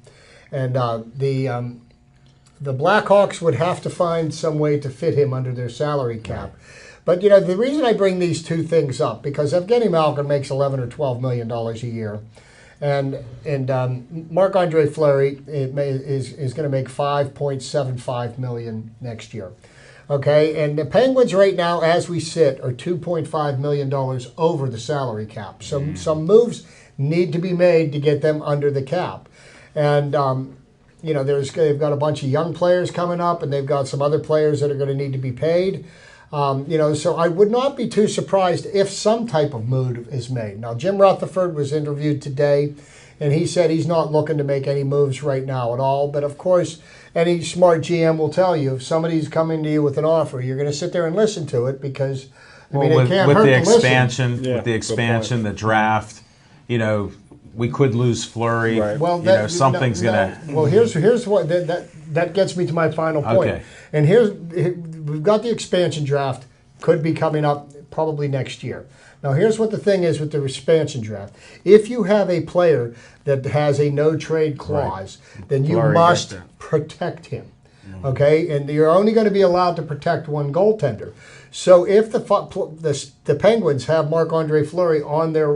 And the Blackhawks would have to find some way to fit him under their salary cap. But, the reason I bring these two things up, because Evgeny Malkin makes $11 or $12 million a year. And Marc-Andre Fleury is going to make $5.75 million next year. Okay, and the Penguins right now, as we sit, are $2.5 million over the salary cap. So some moves need to be made to get them under the cap. And, they've got a bunch of young players coming up, and they've got some other players that are going to need to be paid. So I would not be too surprised if some type of move is made. Now, Jim Rutherford was interviewed today, and he said he's not looking to make any moves right now at all. But, of course, any smart GM will tell you if somebody's coming to you with an offer, you're going to sit there and listen to it because, it can't hurt to listen. With the expansion, the draft, we could lose Fleury. Right. Well, something's going to... Well, here's what... That gets me to my final point. Okay. And we've got the expansion draft, could be coming up probably next year. Now, here's what the thing is with the expansion draft. If you have a player that has a no-trade clause, then you must protect him. Okay? And you're only going to be allowed to protect one goaltender. So if the Penguins have Marc-Andre Fleury on their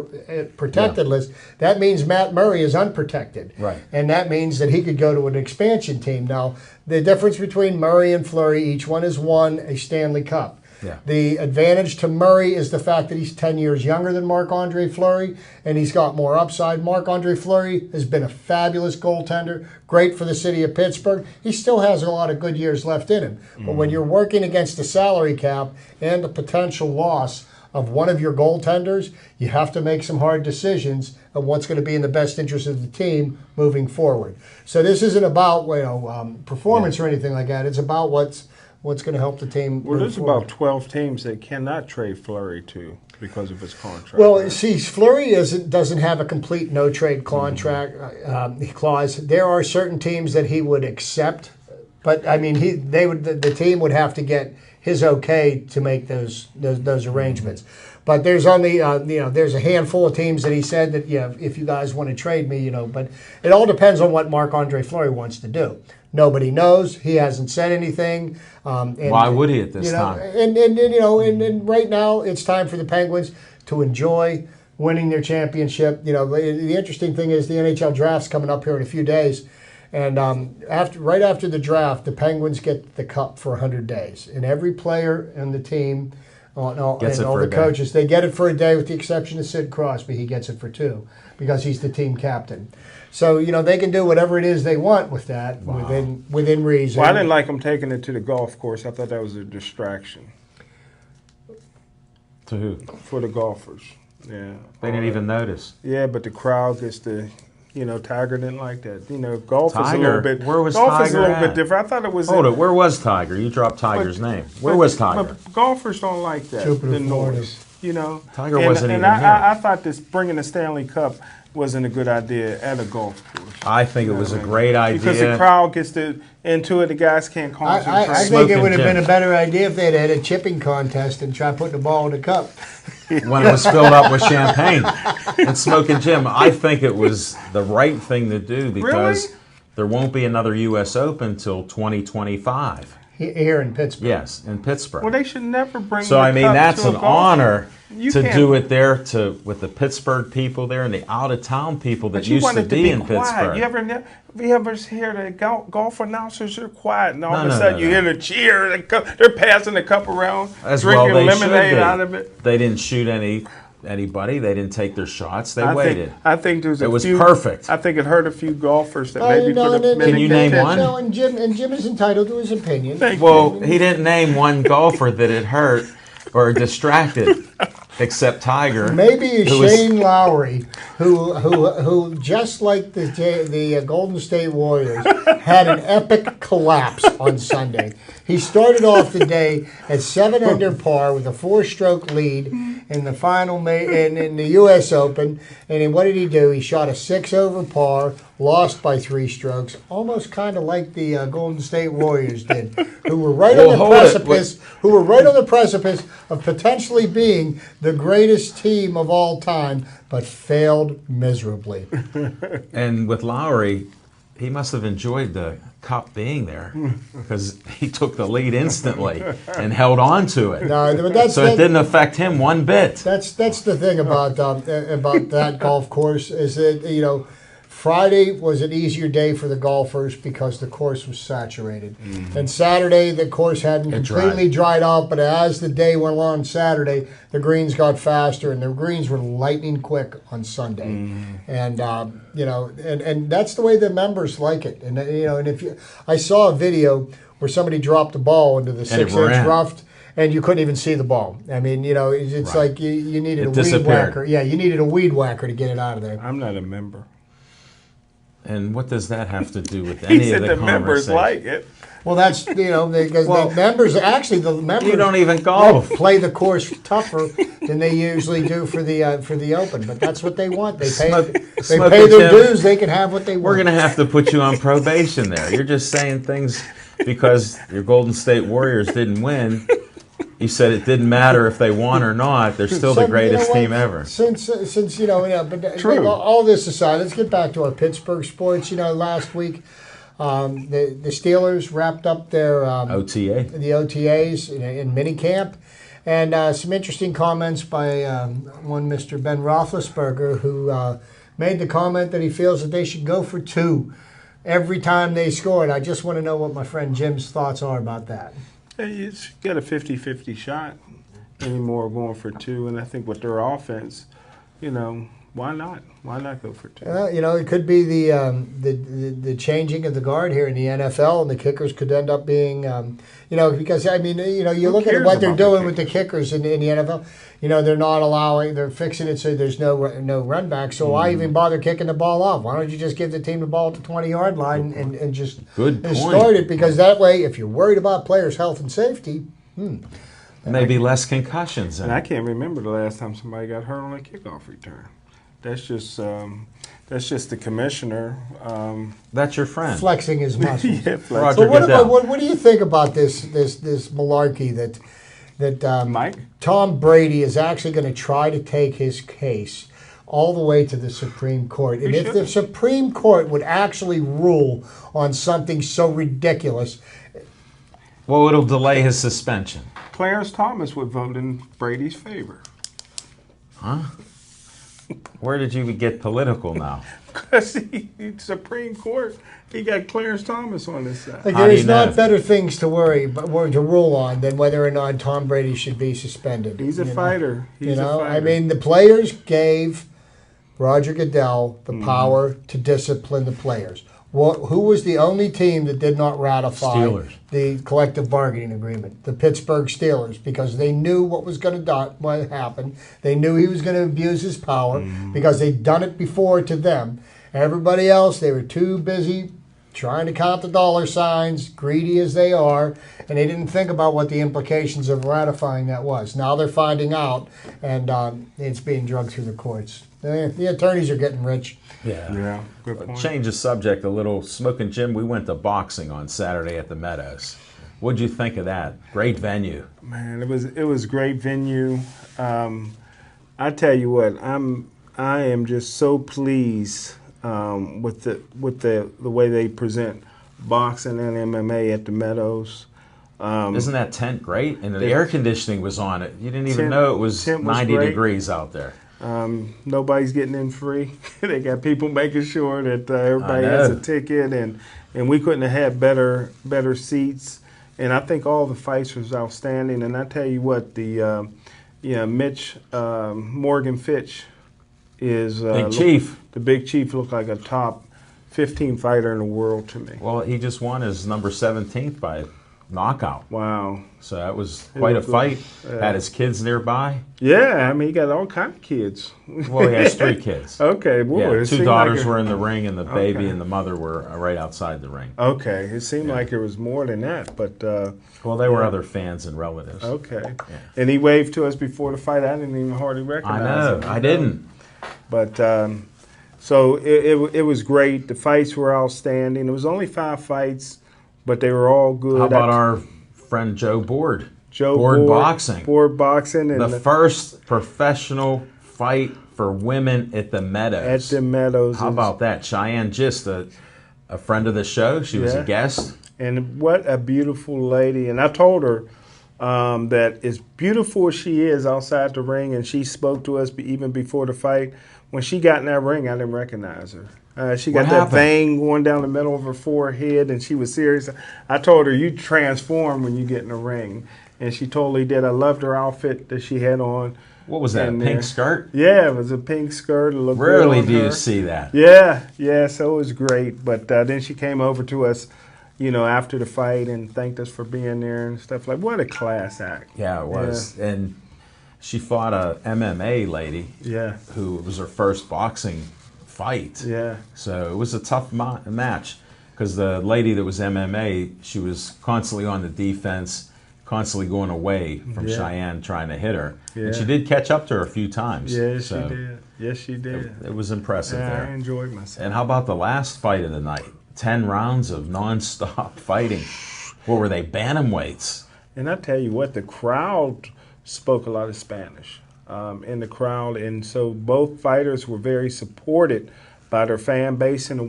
protected list, that means Matt Murray is unprotected. Right. And that means that he could go to an expansion team. Now, the difference between Murray and Fleury, each one has won a Stanley Cup. Yeah. The advantage to Murray is the fact that he's 10 years younger than Marc-Andre Fleury, and he's got more upside. Marc-Andre Fleury has been a fabulous goaltender, great for the city of Pittsburgh. He still has a lot of good years left in him. But when you're working against the salary cap and the potential loss of one of your goaltenders, you have to make some hard decisions of what's going to be in the best interest of the team moving forward. So this isn't about performance or anything like that. It's about what's going to help the team. Well, there's about 12 teams that cannot trade Fleury to because of his contract. Well, see, Fleury doesn't have a complete no-trade contract clause. There are certain teams that he would accept, but the team would have to get his okay to make those arrangements. But there's only there's a handful of teams that he said that if you guys want to trade me, but it all depends on what Marc-Andre Fleury wants to do. Nobody knows. He hasn't said anything. Why would he at this time? And right now it's time for the Penguins to enjoy winning their championship. The interesting thing is the NHL draft's coming up here in a few days, and right after the draft, the Penguins get the cup for 100 days, and every player in the team. And all the coaches, they get it for a day with the exception of Sid Crosby. He gets it for 2 because he's the team captain. So, they can do whatever it is they want with that within reason. Well, I didn't like them taking it to the golf course. I thought that was a distraction. To who? For the golfers. Yeah. They didn't even notice. Yeah, but the crowd gets to... Tiger didn't like that. Golf is a little bit. Where was golf Tiger is a little at? bit different. I thought it was. Hold it. Where was Tiger? You dropped Tiger's name. Where was Tiger? But golfers don't like that. Jupiter, the noise. Tiger wasn't even here. I thought this bringing the Stanley Cup wasn't a good idea at a golf course. I think it was a great idea because the crowd gets into it. The guys can't concentrate. I think it would have been a better idea if they'd had a chipping contest and tried putting the ball in the cup. When it was filled up with champagne and Smoking Jim. I think it was the right thing to do because there won't be another U.S. Open until 2025. Here in Pittsburgh. Yes, in Pittsburgh. Well, they should never bring. So the cup that's to an a golf honor You to can't- do it there with the Pittsburgh people there and the out of town people that But you used want to it to be be in quiet. Pittsburgh. You ever hear the golf announcers are quiet, and all of a No, sudden no, you no. hear the cheer. They're passing the cup around, As well drinking they should lemonade be. out of it. They didn't shoot anybody. They didn't take their shots. They I waited. think there's a It was few, perfect. I think it hurt a few golfers that maybe no, could have no, Can you name one? No, and Jim is entitled to his opinion. Well, he didn't name one golfer that it hurt or distracted, except Tiger. Maybe it's who was- Shane Lowry, who just like the Golden State Warriors, had an epic collapse on Sunday. He started off the day at 7 under par with a 4-stroke lead in the final in the U.S. Open. And then what did he do? He shot a 6 over par, lost by 3 strokes, almost kind of like the Golden State Warriors did, who were right on the precipice. Who were right on the precipice of potentially being the greatest team of all time, but failed miserably. And with Lowry, he must have enjoyed the cup being there because he took the lead instantly and held on to it. No, but so it didn't affect him one bit. That's the thing about that golf course is that Friday was an easier day for the golfers because the course was saturated. Mm-hmm. And Saturday, the course hadn't completely dried out, but as the day went on Saturday, the greens got faster, and the greens were lightning quick on Sunday. Mm-hmm. And, and that's the way the members like it. And, and I saw a video where somebody dropped the ball into the 6-inch rough, and you couldn't even see the ball. I mean, it's like you needed a weed whacker. Yeah, you needed a weed whacker to get it out of there. I'm not a member. And what does that have to do with any of the conversation? Members like it. Well, that's because the members you don't even golf. Play the course tougher than they usually do for the Open, but that's what they want. They pay their dues. They can have what they want. We're going to have to put you on probation there. You're just saying things because your Golden State Warriors didn't win. You said it didn't matter if they won or not. They're still the greatest team ever. Since but all this aside, let's get back to our Pittsburgh sports. Last week, the Steelers wrapped up their the OTAs in minicamp, and some interesting comments by one Mr. Ben Roethlisberger, who made the comment that he feels that they should go for 2 every time they score. And I just want to know what my friend Jim's thoughts are about that. You got a 50-50 shot anymore going for 2, and I think with their offense, why not? Why not go for 2? It could be the changing of the guard here in the NFL, and the kickers could end up being, because you look at what they're doing with the kickers in the NFL. They're not allowing, they're fixing it so there's no run back. So why even bother kicking the ball off? Why don't you just give the team the ball at the 20-yard line and just start it? Because that way, if you're worried about players' health and safety, maybe less concussions. And I can't remember the last time somebody got hurt on a kickoff return. That's just the commissioner. That's your friend flexing his muscles. Roger so Goodell. What do you think about this malarkey that Mike? Tom Brady is actually going to try to take his case all the way to the Supreme Court? And if the Supreme Court would actually rule on something so ridiculous, well, it'll delay his suspension. Clarence Thomas would vote in Brady's favor. Huh? Where did you get political now? Because Supreme Court, he got Clarence Thomas on his side. Like, there's not better things to rule on than whether or not Tom Brady should be suspended. He's a fighter. He's a fighter. I mean, the players gave Roger Goodell the power to discipline the players. Who was the only team that did not ratify the collective bargaining agreement? The Pittsburgh Steelers, because they knew what was going to happen. They knew he was going to abuse his power because they'd done it before to them. Everybody else, they were too busy trying to count the dollar signs, greedy as they are, and they didn't think about what the implications of ratifying that was. Now they're finding out, and it's being drugged through the courts. The attorneys are getting rich. Yeah, good point. Change the subject a little. Smoking Jim, we went to boxing on Saturday at the Meadows. What'd you think of that? Great venue. Man, it was great venue. I tell you what, I am just so pleased with the way they present boxing and MMA at the Meadows. Isn't that tent great? And the air conditioning was on it. You didn't even know it was 90 degrees out there. Nobody's getting in free. They got people making sure that everybody has a ticket, and we couldn't have had better seats. And I think all the fights was outstanding. And I tell you what, the Mitch Morgan Fitch is Big Chief. The Big Chief looked like a top 15 fighter in the world to me. Well, he just won his number 17th by knockout. Wow. So that was quite a fight. Had his kids nearby. Yeah, I mean, he got all kind of kids. Well, he has 3 kids. Okay, boy. Yeah, it 2 seemed daughters like were in the ring, and the baby Okay. and the mother were right outside the ring. Okay, it seemed like there was more than that, but Well, they were other fans and relatives. okay. And he waved to us before the fight. I didn't even hardly I recognize him. know. I didn't. But so it was great. The fights were outstanding. It was only 5 fights, but they were all good. How about our friend Joe Board? Joe Board Boxing. Board boxing, and The first professional fight for women at the Meadows. at the Meadows. How about that? Cheyenne Gist, a friend of the show. She was a Yeah. guest. And what a beautiful lady. And I told her that as beautiful as she is outside the ring, and she spoke to us even before the fight, when she got in that ring, I didn't recognize her. She got What that happened? vein going down the middle of her forehead, and she was serious. I told her, you transform when you get in the ring. And she totally did. I loved her outfit that she had on. What was that, a in pink there. skirt? Yeah, it was a pink skirt. It looked good Rarely on do you her. see that. Yeah, so it was great. But then she came over to us, after the fight and thanked us for being there and stuff. Like, what a class act. Yeah, it was. And she fought a MMA lady Yeah, who was her first boxing fight. yeah, So it was a tough match because the lady that was MMA, she was constantly on the defense, constantly going away from Yeah. Cheyenne trying to hit her. Yeah. And she did catch up to her a few times. yeah, So she did. Yes, she did. It was impressive Yeah, I there. enjoyed myself. And how about the last fight of the night? 10 rounds of nonstop fighting. What were they, bantamweights? And I tell you what, the crowd spoke a lot of Spanish in the crowd, and so both fighters were very supported by their fan base. And the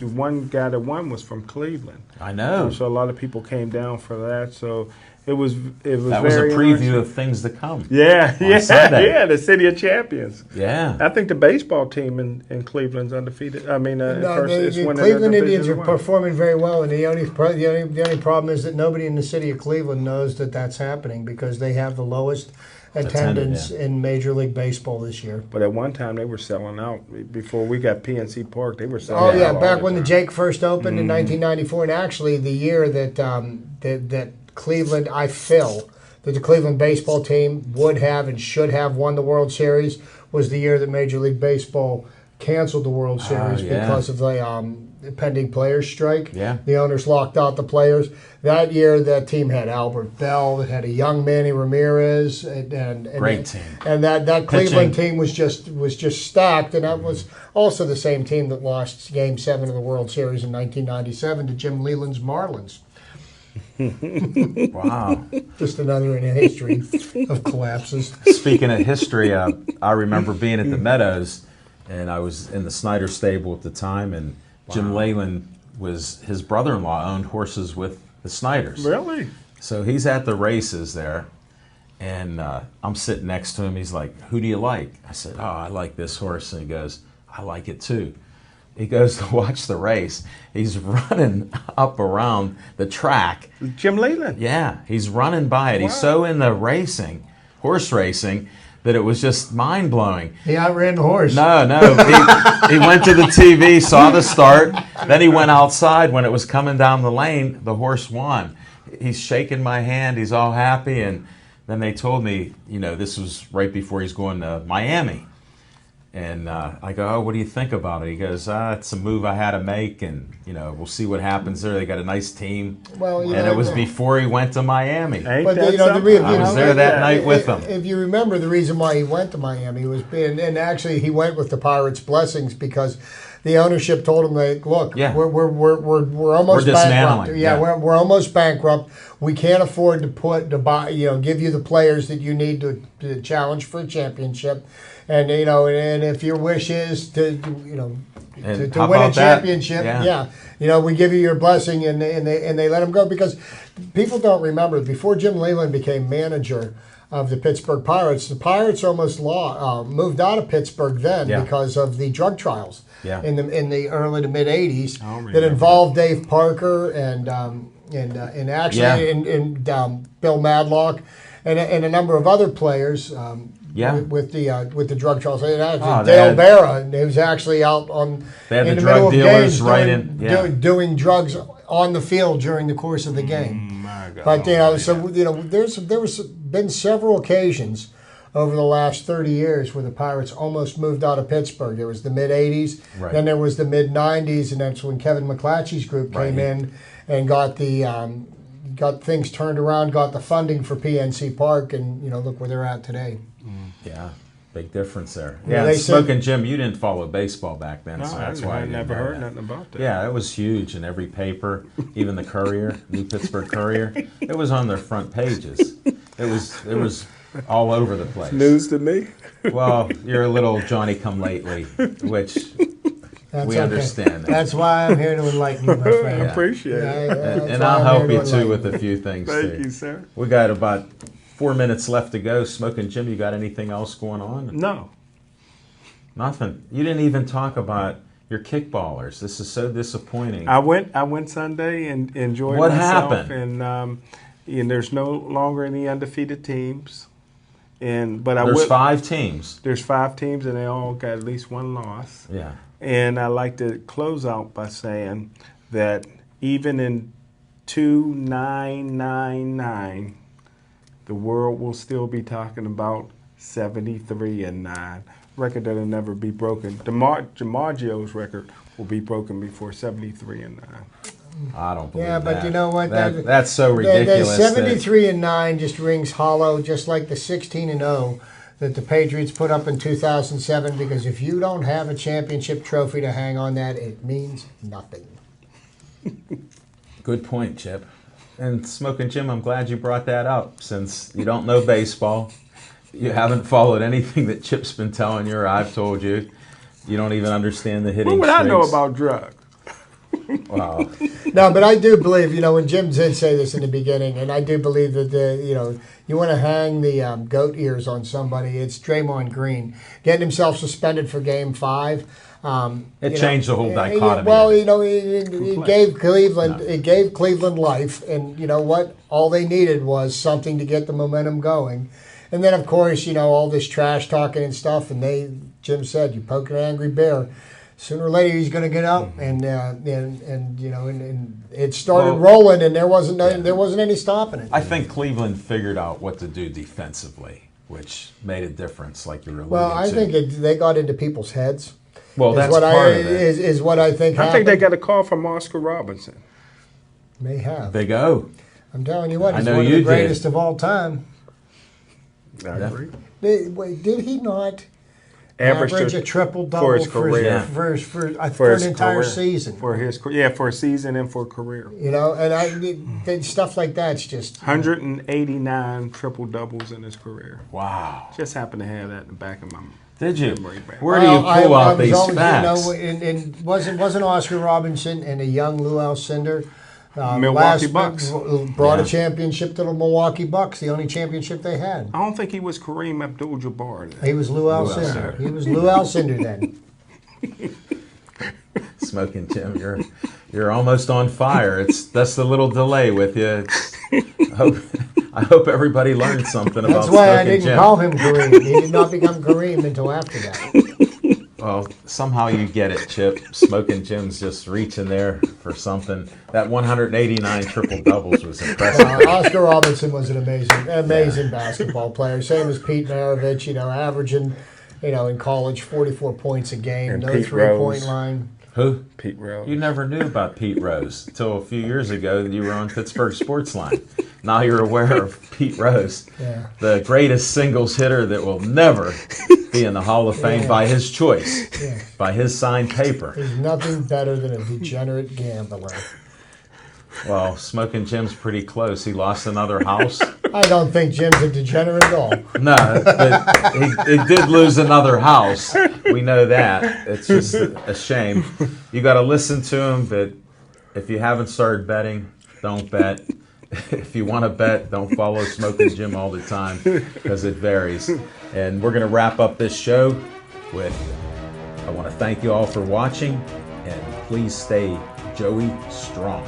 one guy that won was from Cleveland. I know. So a lot of people came down for that. So it was That was a very preview interesting. of things to come. Yeah, Sunday. yeah, the City of Champions. Yeah. I think the baseball team in Cleveland's undefeated. I mean, No, it's the winning their Cleveland division Indians as are well. performing very well, and the only problem is that nobody in the city of Cleveland knows that that's happening because they have the lowest attendance in Major League Baseball this year. But at one time they were selling out. Before we got PNC Park, they were selling Oh out. yeah, all back the when the time. Jake first opened in 1994, and actually the year that that Cleveland, I feel that the Cleveland baseball team would have and should have won the World Series was the year that Major League Baseball canceled the World Series yeah. because of the pending players' strike. Yeah. The owners locked out the players. That year, that team had Albert Bell, it had a young Manny Ramirez, and Great team. And that Cleveland Pitching. team was just stacked, and that was also the same team that lost Game 7 of the World Series in 1997 to Jim Leyland's Marlins. Wow. Just another in a history of collapses. Speaking of history, I remember being at the Meadows, and I was in the Snyder stable at the time, and Jim Leyland his brother-in-law owned horses with the Snyders. Really? So he's at the races there, and I'm sitting next to him. He's like, "Who do you like?" I said, "Oh, I like this horse." And he goes, "I like it too." He goes to watch the race. He's running up around the track. Jim Leyland. Yeah, he's running by it. He's so into racing, horse racing, that it was just mind-blowing. He outran the horse. No. He went to the TV, saw the start. Then he went outside when it was coming down the lane. The horse won. He's shaking my hand. He's all happy. And then they told me, this was right before he's going to Miami. And I go, "Oh, what do you think about it?" He goes, "It's a move I had to make, and we'll see what happens there. They got a nice team." Well, and it was before he went to Miami. Ain't But that the something? reason I was there that night with him. If you remember, the reason why he went to Miami was, and actually he went with the Pirates' blessings because the ownership told him, "Like, look, Yeah. we're almost We're dismantling, bankrupt. yeah. We're almost bankrupt. We can't afford to give you the players that you need to challenge for a championship." And and if your wish is to And to how win a about that? championship, Yeah. we give you your blessing, and they let him go because people don't remember before Jim Leyland became manager of the Pittsburgh Pirates, the Pirates almost moved out of Pittsburgh then because of the drug trials in the early to mid '80s that involved Dave Parker and Bill Madlock and a number of other players. With the drug trials, and Dale Barra, who's actually out in the drug middle of dealers games doing drugs on the field during the course of the game. My God. But there was been several occasions over the last 30 years where the Pirates almost moved out of Pittsburgh. There was the mid '80s, Right. then there was the mid '90s, and that's when Kevin McClatchy's group came in and got things turned around, got the funding for PNC Park, and look where they're at today. Yeah, big difference there. Yeah, Yeah, they Smoking Jim, you didn't follow baseball back then, No, so that's why I you didn't never know heard that. nothing about that. Yeah, it was huge in every paper, even the Courier, New Pittsburgh Courier. It was on their front pages. It was all over the place. News to me. Well, you're a little Johnny come lately, which That's we okay. understand. That's why I'm here to enlighten you, my I friend. appreciate it. And I'll help you too with a few things Thank too. you, sir. We got about 4 minutes left to go. Smoking Jim, you got anything else going on? No. Nothing. You didn't even talk about your kickballers. This is so disappointing. I went Sunday and enjoyed What myself. happened? And there's no longer any undefeated teams. But There's 5 teams. There's 5 teams, and they all got at least one loss. Yeah. And I like to close out by saying that even in 2999, the world will still be talking about 73-9, record that'll never be broken. Dimaggio's record will be broken before 73-9. I don't believe Yeah, but that. you know what? That's so ridiculous. The 73-9 just rings hollow, just like the 16-0 that the Patriots put up in 2007. Because if you don't have a championship trophy to hang on that, it means nothing. Good point, Chip. And Smoking Jim, I'm glad you brought that up, since you don't know baseball. You haven't followed anything that Chip's been telling you or I've told you. You don't even understand the hitting What would I know streaks. about drugs? Wow. No, but I do believe, when Jim did say this in the beginning, and I do believe that you want to hang the goat ears on somebody, it's Draymond Green getting himself suspended for Game 5. It changed the whole dichotomy. Well, it gave Cleveland life, and you know what? All they needed was something to get the momentum going. And then, of course, all this trash talking and stuff, and Jim said, you poke an angry bear. Sooner or later, he's going to get up, and it started rolling, and there wasn't any stopping it. I think Cleveland figured out what to do defensively, which made a difference, like you were alluding Well, I to. think they got into people's heads. Well, that's part of it. Is what I think happened. I think they got a call from Oscar Robinson. May have. Big O. I'm telling you what, I he's know one of you the did. greatest of all time. I agree. Did he not Average average a triple double for his career. for his an entire career. season? For a season and for a career. And stuff like that's just 189 triple doubles in his career. Wow. Just happened to have that in the back of my Did you? memory bank. Where do you pull out these always, facts? And wasn't Oscar Robinson and a young Lou Alcindor Milwaukee Bucks. brought a championship to the Milwaukee Bucks, the only championship they had. I don't think he was Kareem Abdul-Jabbar. He was Lou Alcindor. He was Lou Alcindor then. Smoking Jim, you're almost on fire. That's the little delay with you. I hope everybody learned something about That's why I Smoking didn't Jim. call him Kareem. He did not become Kareem until after that. Well, somehow you get it, Chip. Smoking Jim's just reaching there for something. That 189 triple doubles was impressive. Oscar Robinson was an amazing basketball player. Same as Pete Maravich, averaging, in college 44 points a game, And no Pete 3-point Rose. line. Who? Pete Rose. You never knew about Pete Rose until a few years ago. You were on Pittsburgh Sportsline. Now you're aware of Pete Rose, Yeah. the greatest singles hitter that will never be in the Hall of Fame by his choice, by his signed paper. He's nothing better than a degenerate gambler. Well, Smoking Jim's pretty close. He lost another house. I don't think Jim's a degenerate at all. No, but he did lose another house. We know that. It's just a shame. You got to listen to him, but if you haven't started betting, don't bet. If you want to bet, don't follow Smoking Jim all the time because it varies. And we're going to wrap up this show with, I want to thank you all for watching, and please stay Joey strong.